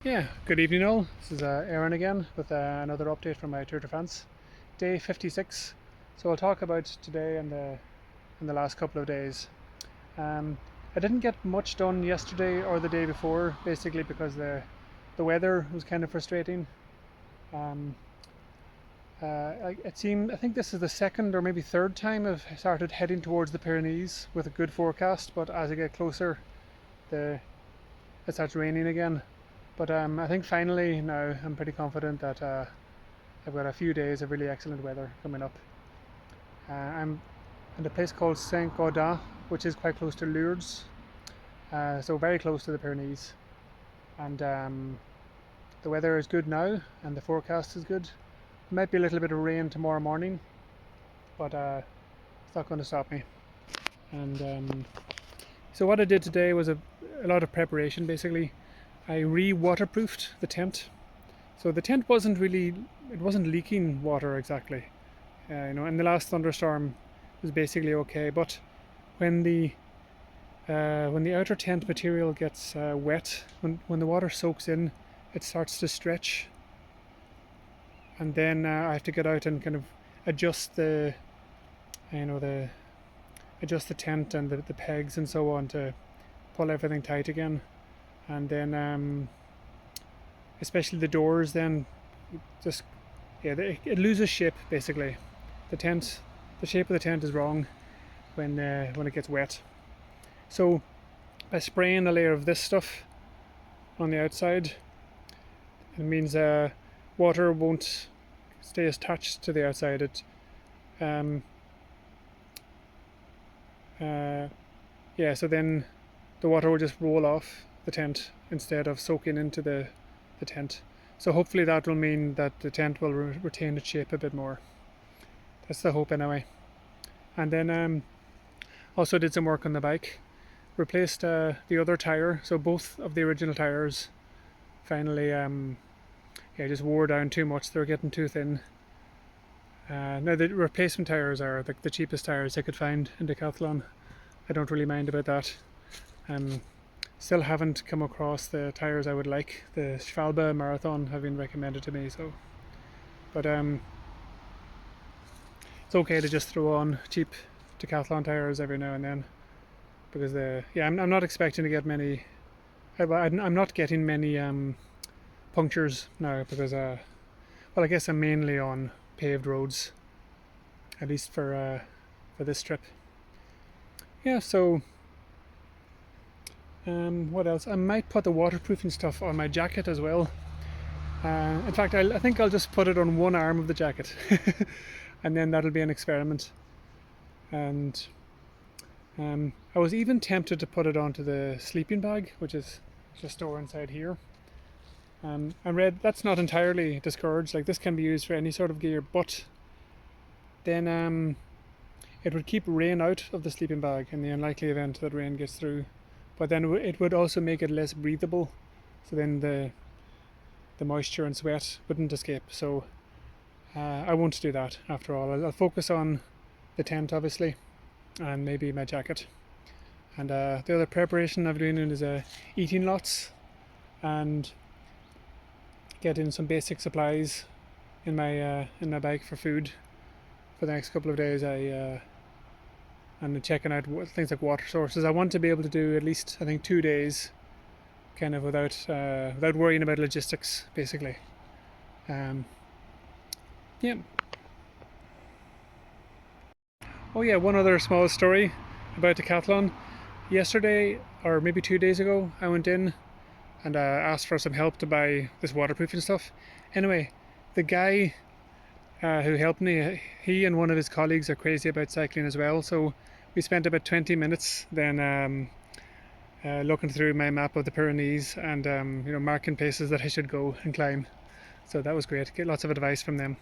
Yeah, good evening all. This is Aaron again with another update from my Tour de France, day 56. So I'll talk about today and the last couple of days. Um, I didn't get much done yesterday or the day before, basically because the weather was kind of frustrating. Um, I think this is the second or maybe third time I've started heading towards the Pyrenees with a good forecast, but as I get closer, the it starts raining again. But I think finally now I'm pretty confident that I've got a few days of really excellent weather coming up. I'm in a place called Saint Gaudin, which is quite close to Lourdes, so very close to the Pyrenees. And the weather is good now, and the forecast is good. Might be a little bit of rain tomorrow morning, but it's not going to stop me. And so what I did today was a lot of preparation. Basically, I re-waterproofed the tent. So the tent it wasn't leaking water exactly. In the last thunderstorm it was basically okay, but when the outer tent material gets wet, when the water soaks in, it starts to stretch, and then I have to get out and kind of adjust you know, the adjust the tent and the pegs and so on to pull everything tight again, and then especially the doors then just it loses shape basically. The tent, the shape of the tent is wrong when it gets wet. So by spraying a layer of this stuff on the outside, it means water won't stay attached to the outside. Um, so then the water will just roll off the tent instead of soaking into the tent. So hopefully that will mean that the tent will retain its shape a bit more. That's the hope anyway. And then also did some work on the bike. Replaced the other tire, so both of the original tires finally just wore down too much. They were getting too thin. Now the replacement tires are the cheapest tires I could find in Decathlon. I don't really mind about that. Still haven't come across the tires I would like. The Schwalbe Marathon have been recommended to me, so but it's okay to just throw on cheap Decathlon tires every now and then, because I'm not expecting to get many. I'm not getting many punctures now because I guess I'm mainly on paved roads, at least for this trip. Yeah, so what else? I might put the waterproofing stuff on my jacket as well. In fact, I think I'll just put it on one arm of the jacket, and then that'll be an experiment. And I was even tempted to put it onto the sleeping bag, which is just store inside here. I read that's not entirely discouraged. Like, this can be used for any sort of gear, but then it would keep rain out of the sleeping bag in the unlikely event that rain gets through. But then it would also make it less breathable. So then the moisture and sweat wouldn't escape. So I won't do that after all. I'll focus on the tent, obviously, and maybe my jacket. And the other preparation I'm doing is eating lots and getting some basic supplies in my bag for food for the next couple of days. And checking out things like water sources. I want to be able to do at least, I think, 2 days, kind of without worrying about logistics, basically. Yeah. Oh yeah, one other small story about Decathlon. Yesterday, or maybe 2 days ago, I went in and asked for some help to buy this waterproofing stuff. Anyway, the guy who helped me, he and one of his colleagues are crazy about cycling as well, so we spent about 20 minutes then looking through my map of the Pyrenees and marking places that I should go and climb. So that was great. Get lots of advice from them.